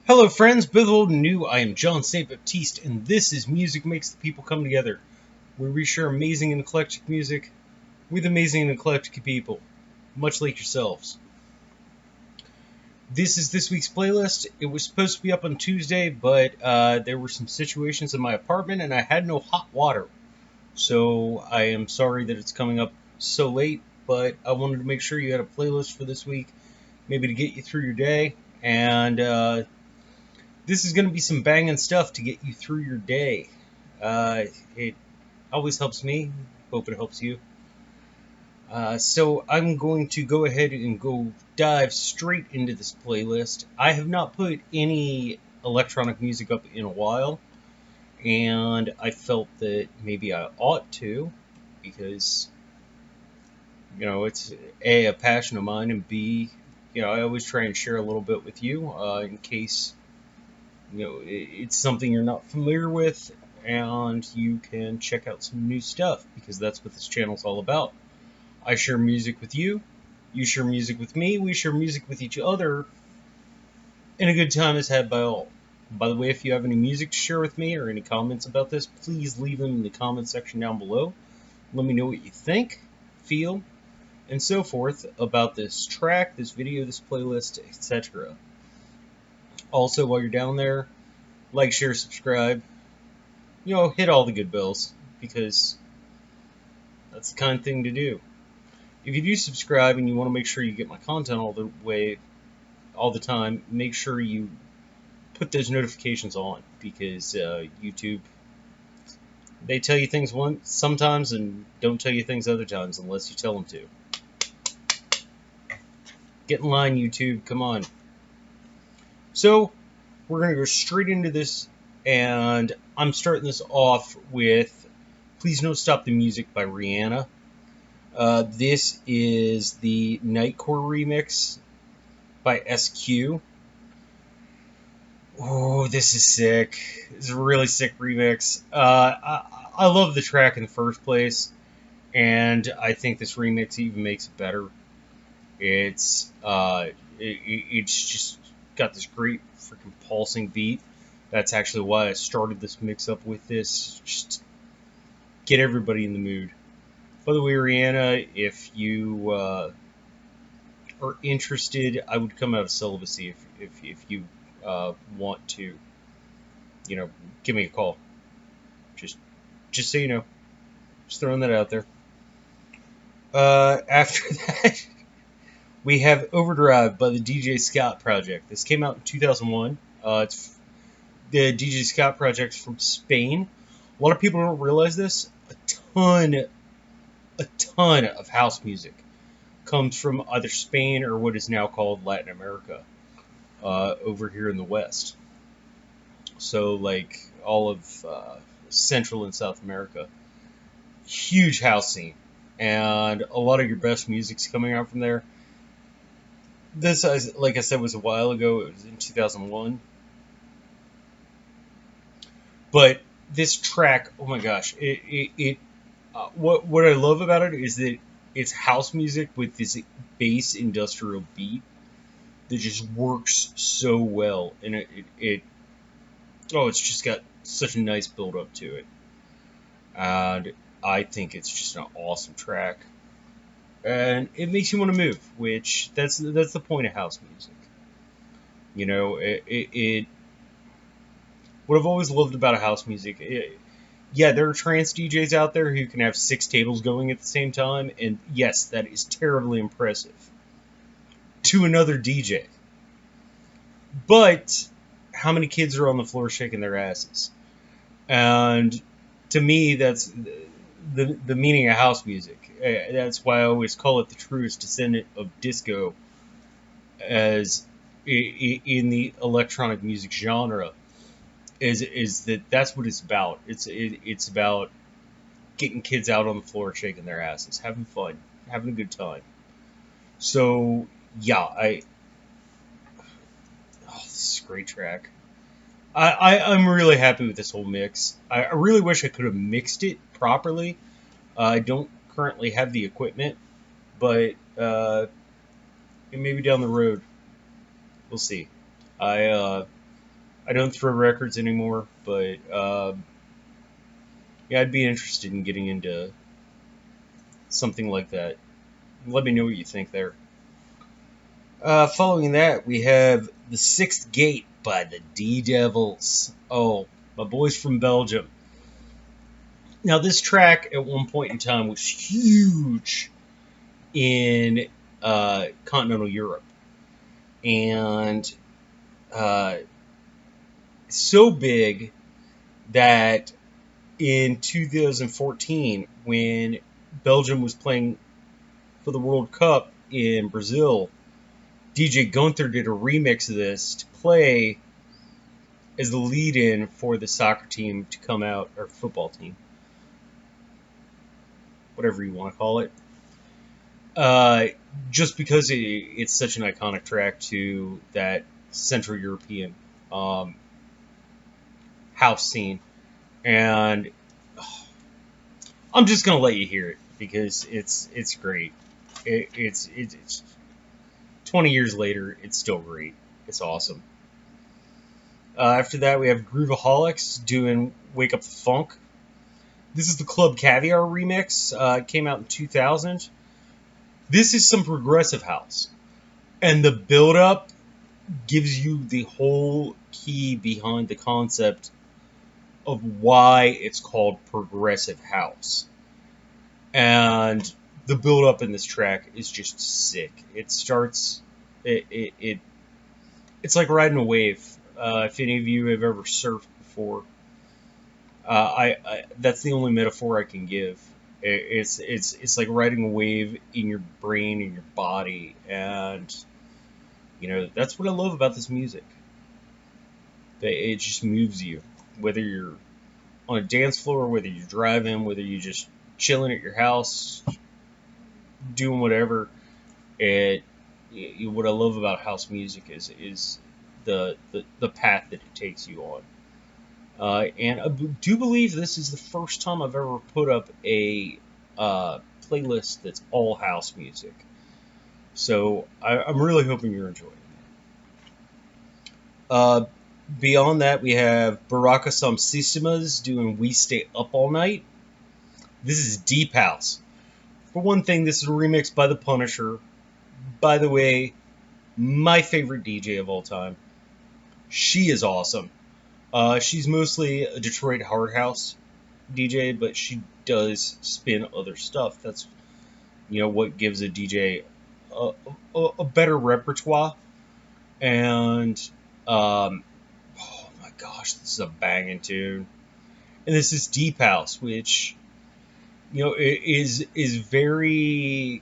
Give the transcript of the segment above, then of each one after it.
Hello friends, both old and new, I am John St. Baptiste, and this is Music Makes the People Come Together, where we share amazing and eclectic music with amazing and eclectic people, much like yourselves. This is this week's playlist. It was supposed to be up on Tuesday, but there were some situations in my apartment and I had no hot water. So I am sorry that it's coming up so late, but I wanted to make sure you had a playlist for this week, maybe to get you through your day, and this is going to be some banging stuff to get you through your day. It always helps me. Hope it helps you. So I'm going to go ahead and go dive straight into this playlist. I have not put any electronic music up in a while, and I felt that maybe I ought to, because it's a passion of mine, and B, I always try and share a little bit with you in case it's something you're not familiar with, and you can check out some new stuff, because that's what this channel's all about. I share music with you, you share music with me, we share music with each other, and a good time is had by all. By the way, if you have any music to share with me or any comments about this, please leave them in the comment section down below. Let me know what you think, feel, and so forth about this track, this video, this playlist, etc. Also, while you're down there, like, share, subscribe, hit all the good bells, because that's the kind of thing to do. If you do subscribe and you want to make sure you get my content all the time, make sure you put those notifications on, because YouTube, they tell you things sometimes and don't tell you things other times unless you tell them to. Get in line, YouTube, come on. So, we're going to go straight into this, and I'm starting this off with Please Don't Stop the Music by Rihanna. This is the Nightcore remix by SQ. Oh, this is sick. This is a really sick remix. I love the track in the first place, and I think this remix even makes it better. It's just got this great freaking pulsing beat. That's actually why I started this mix up with this. Just get everybody in the mood. By the way, Rihanna, if you are interested, I would come out of celibacy if you want to, give me a call. Just so you know, just throwing that out there. After that, we have Overdrive by the DJ Scott Project. This came out in 2001. It's the DJ Scott Project from Spain. A lot of people don't realize this. A ton of house music comes from either Spain or what is now called Latin America, over here in the West. So, like, all of Central and South America. Huge house scene. And a lot of your best music's coming out from there. This, like I said, was a while ago. It was in 2001. But this track, oh my gosh, what I love about it is that it's house music with this bass industrial beat that just works so well, and it's just got such a nice build up to it, and I think it's just an awesome track, and it makes you want to move, which that's the point of house music. What I've always loved about house music. Yeah, there are trance DJs out there who can have 6 tables going at the same time, and yes, that is terribly impressive to another DJ. But how many kids are on the floor shaking their asses? And to me, that's the meaning of house music. That's why I always call it the truest descendant of disco, as in the electronic music genre. Is that's what it's about. It's about getting kids out on the floor shaking their asses, having fun, having a good time. So yeah, this is a great track. I'm really happy with this whole mix. I really wish I could have mixed it properly. I don't currently have the equipment, but maybe down the road, we'll see. I I don't throw records anymore, but yeah, I'd be interested in getting into something like that. Let me know what you think there. Following that, we have The Sixth Gate by the D Devils. Oh, my boys from Belgium. Now, this track at one point in time was huge in continental Europe. And uh, so big that in 2014, when Belgium was playing for the World Cup in Brazil, DJ Gunther did a remix of this to play as the lead-in for the soccer team to come out, or football team, whatever you want to call it. Uh, just because it's such an iconic track to that Central European um, house scene, and I'm just gonna let you hear it because it's great. It's 20 years later, it's still great. It's awesome. After that, we have Grooveaholics doing "Wake Up the Funk." This is the Club Caviar remix. It came out in 2000. This is some progressive house, and the build up gives you the whole key behind the concept of why it's called progressive house. And the build up in this track is just sick. It starts, it's like riding a wave. If any of you have ever surfed before, that's the only metaphor I can give. It's like riding a wave in your brain and your body, and that's what I love about this music. That it just moves you, whether you're on a dance floor, whether you're driving, whether you're just chilling at your house, doing whatever. It, what I love about house music is the path that it takes you on. And I do believe this is the first time I've ever put up a playlist that's all house music. So I'm really hoping you're enjoying it. Beyond that, we have Baraka Samsissimas doing "We Stay Up All Night." This is deep house. For one thing, this is a remix by The Punisher. By the way, my favorite DJ of all time. She is awesome. She's mostly a Detroit hard house DJ, but she does spin other stuff. That's what gives a DJ a better repertoire. And oh my gosh, this is a banging tune. And this is deep house, which is very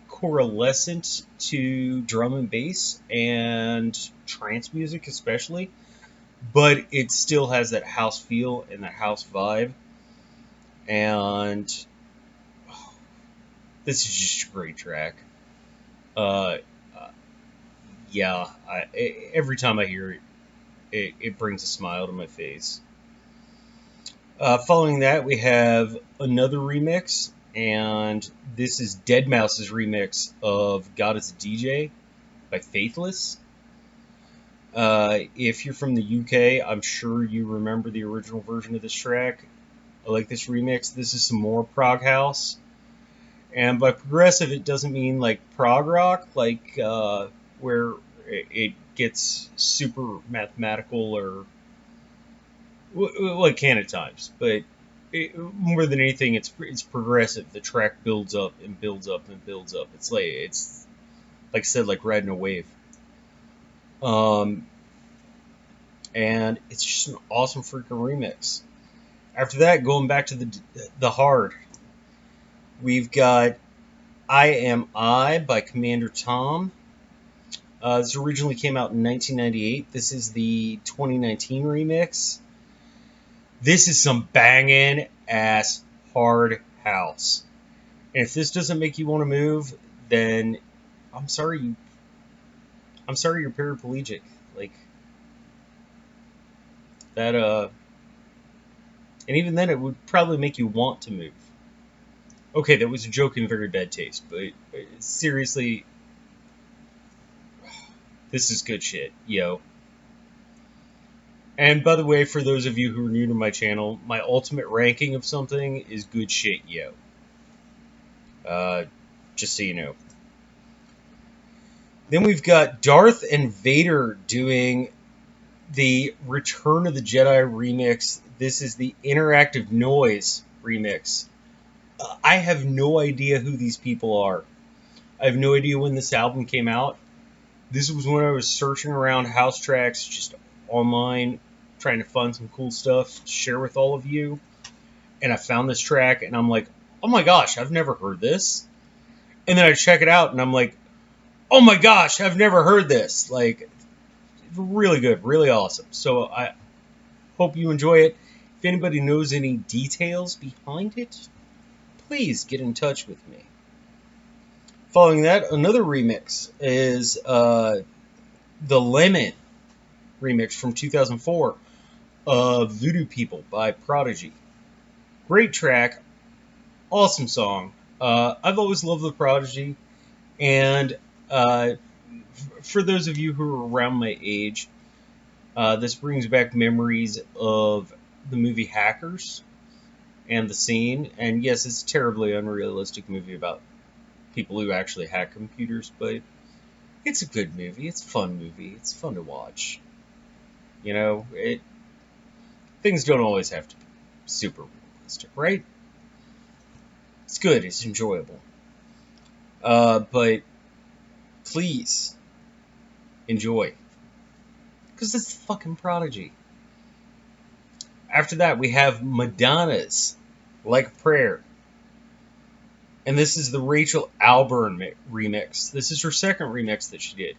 correlescent to drum and bass and trance music, especially. But it still has that house feel and that house vibe. And oh, this is just a great track. Uh, uh, yeah, every time I hear it, it brings a smile to my face. Following that, we have another remix, and this is Deadmau5's remix of "God Is a DJ" by Faithless. If you're from the UK, I'm sure you remember the original version of this track. I like this remix. This is some more prog house. And by progressive, it doesn't mean like prog rock, like where it gets super mathematical or like can at times. But more than anything, it's progressive. The track builds up and builds up and builds up. It's like I said, like riding a wave. Um, and it's just an awesome freaking remix. After that, going back to the hard, we've got "I Am I" by Commander Tom. This originally came out in 1998. This is the 2019 remix. This is some banging ass hard house. And if this doesn't make you want to move, then I'm sorry. I'm sorry you're paraplegic. Like that. And even then, it would probably make you want to move. Okay, that was a joke in very bad taste, but seriously, this is good shit, yo. And by the way, for those of you who are new to my channel, my ultimate ranking of something is good shit, yo. Uh, just so you know. Then we've got Darth and Vader doing the Return of the Jedi remix. This is the Interactive Noise remix. I have no idea who these people are. I have no idea when this album came out. This was when I was searching around house tracks just online, trying to find some cool stuff to share with all of you. And I found this track, and I'm like, oh my gosh, I've never heard this. And then I check it out, and I'm like, oh my gosh, I've never heard this. Like, really good, really awesome. So I hope you enjoy it. If anybody knows any details behind it, please get in touch with me. Following that, another remix is the Lemon remix from 2004 of Voodoo People by Prodigy. Great track, awesome song. I've always loved the Prodigy, and for those of you who are around my age, this brings back memories of the movie Hackers and the scene. And yes, it's a terribly unrealistic movie about people who actually hack computers, but it's a good movie. It's a fun movie. It's fun to watch. You know, things don't always have to be super realistic, right? It's good. It's enjoyable. But please enjoy, because it's the fucking Prodigy. After that, we have Madonna's Like a Prayer. And this is the Rachel Alburn remix. This is her second remix that she did.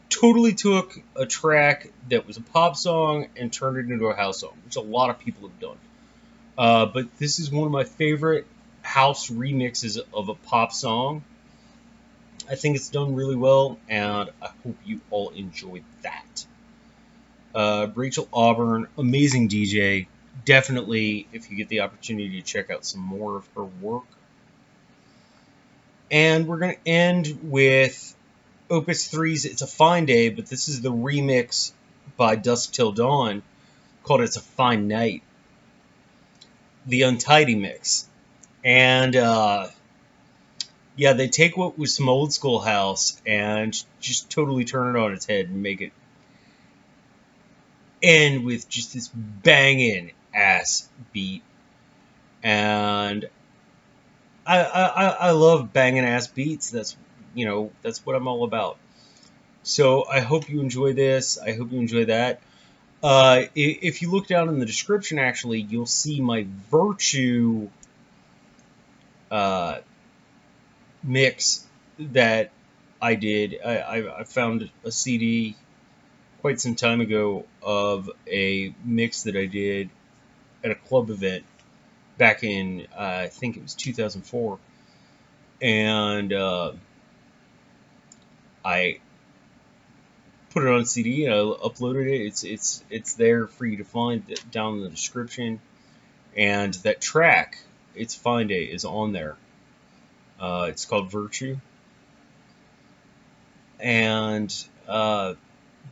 Totally took a track that was a pop song and turned it into a house song, which a lot of people have done. But this is one of my favorite house remixes of a pop song. I think it's done really well, and I hope you all enjoyed that. Rachel Auburn, amazing DJ. Definitely, if you get the opportunity to check out some more of her work. And we're going to end with Opus 3's It's a Fine Day, but this is the remix by Dusk Till Dawn called It's a Fine Night. The Untidy mix. And, yeah, they take what was some old school house and just totally turn it on its head and make it end with just this banging ass beat. And I love banging ass beats. That's what I'm all about. So I hope you enjoy this. I hope you enjoy that. If you look down in the description, actually, you'll see my Virtue mix that I did. I found a CD quite some time ago of a mix that I did at a club event back in, I think it was 2004. And I put it on CD and I uploaded it. It's there for you to find down in the description. And that track, It's Fine Day, is on there. It's called Virtue. And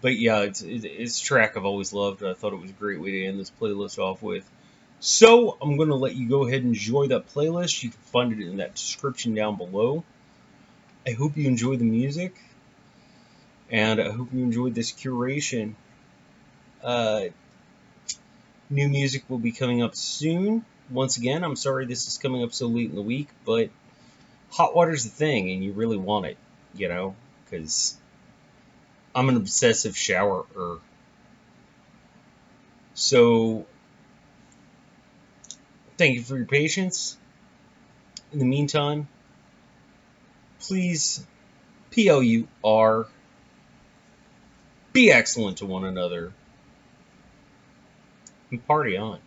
but yeah, it's a track I've always loved. I thought it was a great way to end this playlist off with. So I'm going to let you go ahead and enjoy that playlist. You can find it in that description down below. I hope you enjoy the music, and I hope you enjoyed this curation. New music will be coming up soon. Once again, I'm sorry this is coming up so late in the week, but hot water's the thing, and you really want it, because I'm an obsessive showerer. So, thank you for your patience. In the meantime, please, PLUR, be excellent to one another, and party on.